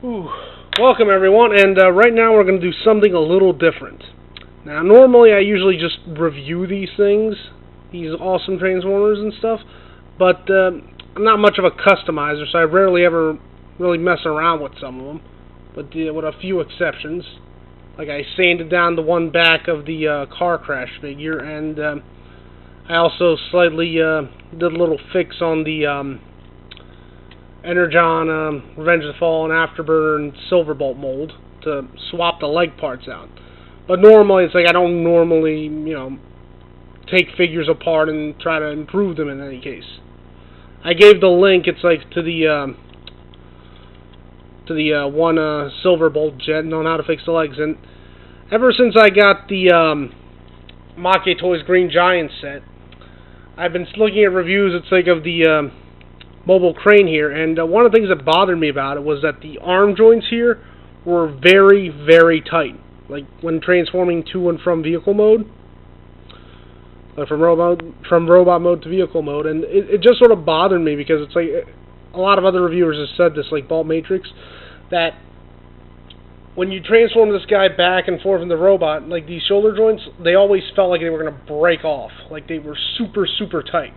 Ooh. Welcome everyone, and right now we're going to do something a little different. Now normally I usually just review these things, these awesome Transformers and stuff, but I'm not much of a customizer, so I rarely ever really mess around with some of them, but with a few exceptions. Like I sanded down the one back of the car crash figure, and I also slightly did a little fix on the Energon, Revenge of the Fallen, Afterburner, and Silverbolt mold to swap the leg parts out. But normally, it's like I don't normally, take figures apart and try to improve them in any case. I gave the link, it's like to the one Silverbolt jet on how to fix the legs. And ever since I got the Maketoys Green Giant set, I've been looking at reviews, it's like of the mobile crane here, and one of the things that bothered me about it was that the arm joints here were very, very tight. Like when transforming to and from vehicle mode, from robot mode to vehicle mode, and it just sort of bothered me because it's like a lot of other reviewers have said this, like Bolt Matrix, that when you transform this guy back and forth in the robot, like these shoulder joints, they always felt like they were going to break off, like they were super, super tight.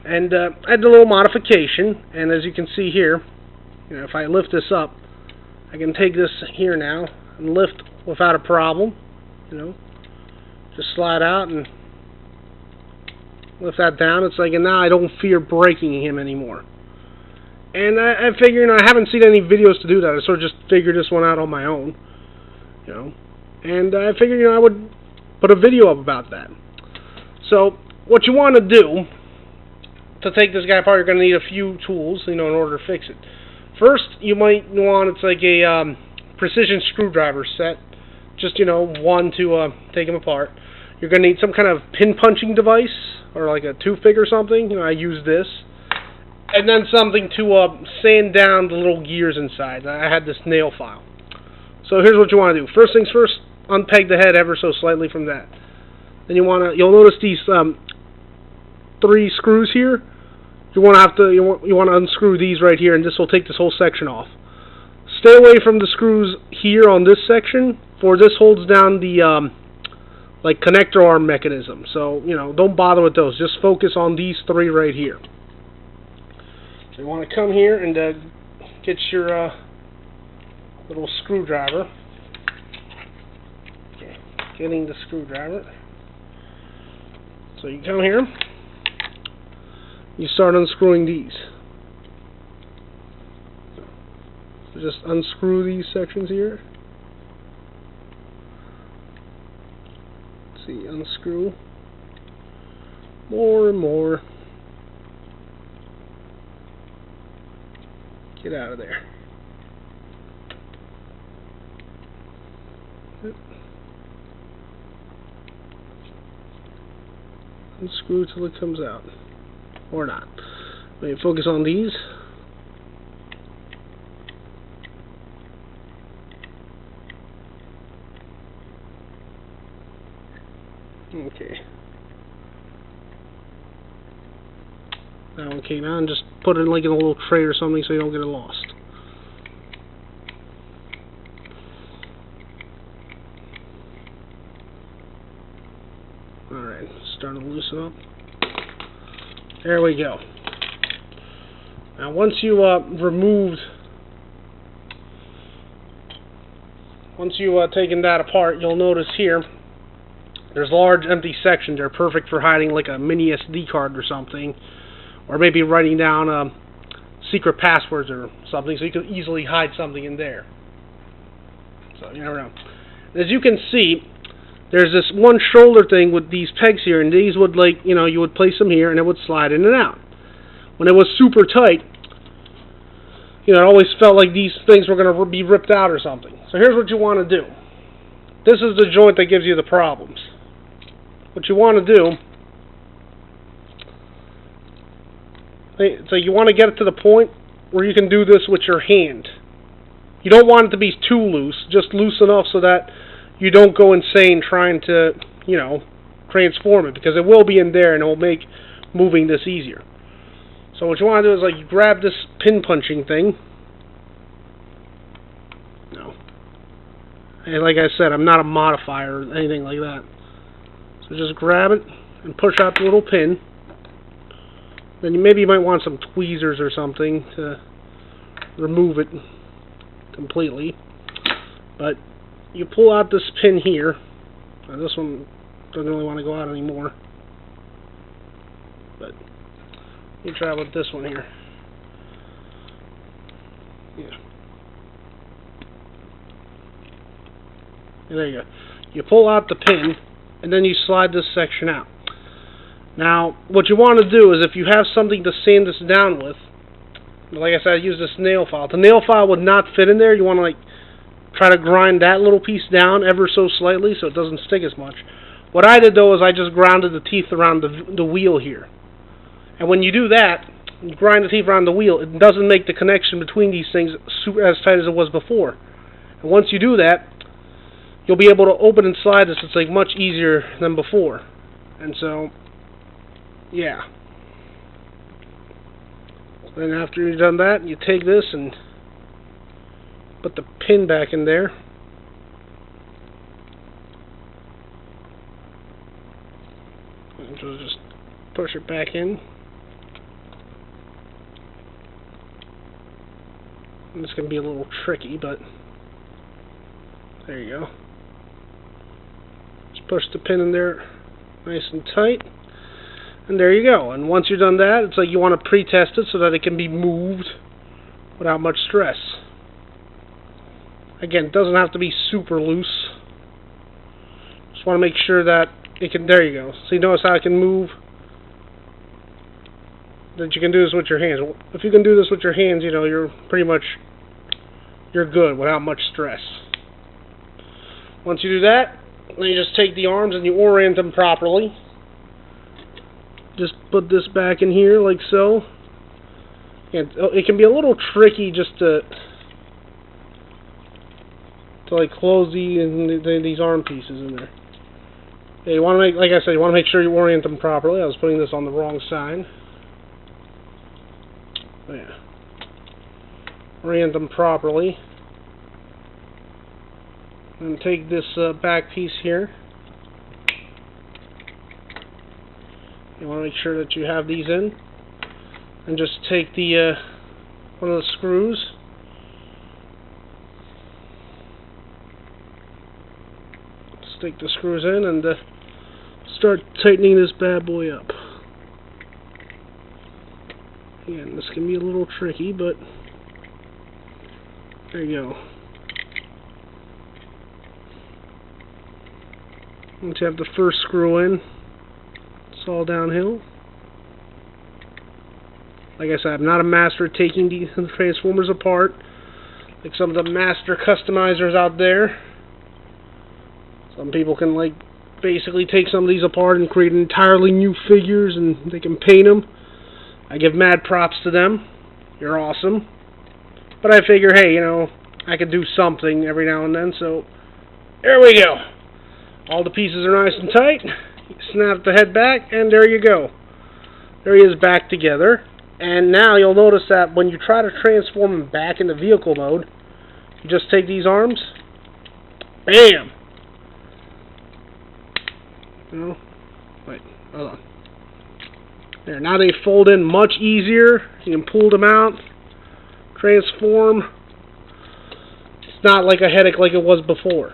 And I did a little modification, and as you can see here, if I lift this up, I can take this here now and lift without a problem. Just slide out and lift that down. It's like, and now I don't fear breaking him anymore. And I figure, I haven't seen any videos to do that. I sort of just figured this one out on my own, And I figured, I would put a video up about that. So what you want to do to take this guy apart, you're going to need a few tools, in order to fix it. First, you might want, it's like a precision screwdriver set, just, one to take him apart. You're going to need some kind of pin punching device, or like a toothpick or something. I use this. And then something to sand down the little gears inside. I had this nail file. So here's what you want to do. First things first, unpeg the head ever so slightly from that. Then you'll notice these 3 screws here. You want to unscrew these right here, and this will take this whole section off. Stay away from the screws here on this section, for this holds down the like connector arm mechanism. So don't bother with those. Just focus on these 3 right here. So you want to come here and get your little screwdriver. Okay, getting the screwdriver. So you come here. You start unscrewing these. So just unscrew these sections here. Let's see, unscrew more and more. Get out of there. Unscrew till it comes out. Or not. Maybe focus on these. Okay. Now and just put it like in a little tray or something so you don't get it lost. Alright, starting to loosen up. There we go. Now once you've taken that apart, you'll notice here there's large empty sections. They're perfect for hiding like a mini SD card or something, or maybe writing down secret passwords or something, so you can easily hide something in there. So you never know. As you can see, there's this one shoulder thing with these pegs here, and these would, you would place them here, and it would slide in and out. When it was super tight, it always felt like these things were going to be ripped out or something. So here's what you want to do. This is the joint that gives you the problems. What you want to do, so you want to get it to the point where you can do this with your hand. You don't want it to be too loose, just loose enough so that you don't go insane trying to, transform it, because it will be in there and it will make moving this easier. So what you want to do is, you grab this pin punching thing, And like I said, I'm not a modifier or anything like that. So just grab it and push out the little pin. Then you might want some tweezers or something to remove it completely. But you pull out this pin here. Now this one doesn't really want to go out anymore. But you try with this one here. Yeah. And there you go. You pull out the pin, and then you slide this section out. Now, what you want to do is, if you have something to sand this down with, like I said, I use this nail file. The nail file would not fit in there. You want to like try to grind that little piece down ever so slightly so it doesn't stick as much. What I did though is I just grounded the teeth around the wheel here. And when you do that, you grind the teeth around the wheel, it doesn't make the connection between these things super as tight as it was before. And once you do that, you'll be able to open and slide this. It's like much easier than before. And so, yeah. Then after you've done that, you take this and put the pin back in there. And just push it back in. And this can be a little tricky, but there you go. Just push the pin in there nice and tight. And there you go. And once you're done that, it's like you want to pre-test it so that it can be moved without much stress. Again, it doesn't have to be super loose. Just want to make sure that it can, there you go. So you notice how it can move? That you can do this with your hands. If you can do this with your hands, you know, you're pretty much, you're good without much stress. Once you do that, then you just take the arms and you orient them properly. Just put this back in here like so. And it can be a little tricky just to like close these arm pieces in there. Yeah, you want to make, like I said, you want to make sure you orient them properly. I was putting this on the wrong side. Yeah. Orient them properly. And take this back piece here. You want to make sure that you have these in. And just take the one of the screws. Stick the screws in and start tightening this bad boy up. Again, this can be a little tricky, but there you go. Once you have the first screw in, it's all downhill. Like I said, I'm not a master at taking these transformers apart, like some of the master customizers out there. Some people can like basically take some of these apart and create entirely new figures, and they can paint them. I give mad props to them. You're awesome. But I figure, hey, you know, I could do something every now and then, so there we go. All the pieces are nice and tight. You snap the head back, and there you go. There he is back together. And now you'll notice that when you try to transform him back into vehicle mode, you just take these arms, bam! No, wait, hold on. There, now they fold in much easier. You can pull them out, transform. It's not like a headache like it was before.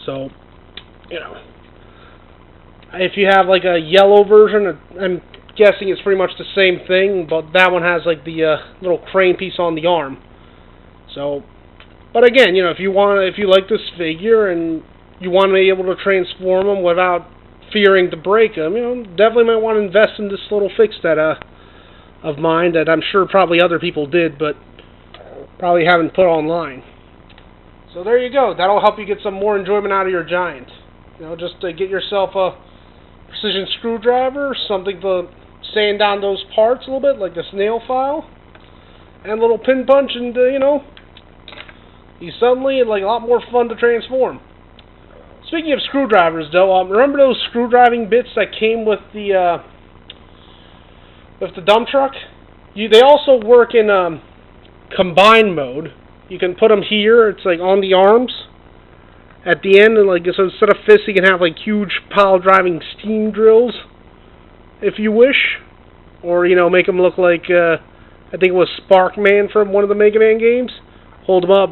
So, you know, if you have like a yellow version, I'm guessing it's pretty much the same thing, but that one has like the little crane piece on the arm. So, but again, you know, if you like this figure and you want to be able to transform them without fearing to break them, you know, definitely might want to invest in this little fix that of mine that I'm sure probably other people did, but probably haven't put online. So there you go. That'll help you get some more enjoyment out of your Giant. You know, just get yourself a precision screwdriver, something to sand down those parts a little bit, like this nail file, and a little pin punch, and you know, you suddenly like a lot more fun to transform. Speaking of screwdrivers, though, remember those screwdriving bits that came with the dump truck? They also work in combined mode. You can put them here. It's like on the arms, at the end, and like, so instead of fists, you can have like huge pile driving steam drills, if you wish, or you know, make them look like I think it was Sparkman from one of the Mega Man games. Hold them up,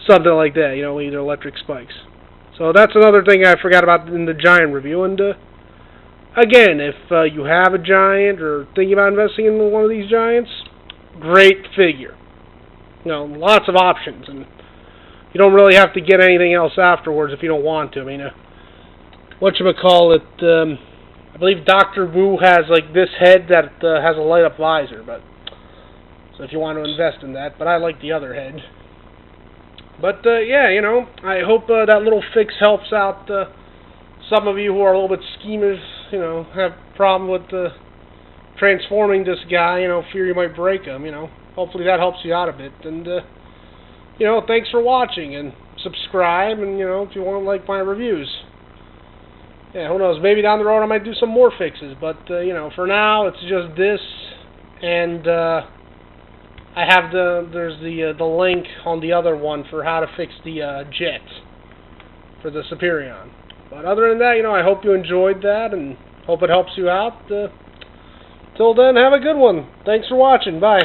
something like that. You know, either electric spikes. So that's another thing I forgot about in the Giant review. And again, if you have a Giant or thinking about investing in one of these Giants, great figure. You know, lots of options, and you don't really have to get anything else afterwards if you don't want to. I mean, whatchamacallit, I believe Dr. Wu has like this head that has a light-up visor, but so if you want to invest in that, but I like the other head. But yeah, you know, I hope that little fix helps out some of you who are a little bit schemers, you know, have a problem with transforming this guy, you know, fear you might break him, you know. Hopefully that helps you out a bit. And, you know, thanks for watching, and subscribe, and, you know, if you want to like my reviews. Yeah, who knows, maybe down the road I might do some more fixes, but, you know, for now, it's just this, and, I have there's the link on the other one for how to fix the jet for the Superion. But other than that, you know, I hope you enjoyed that, and hope it helps you out. Till then, have a good one. Thanks for watching. Bye.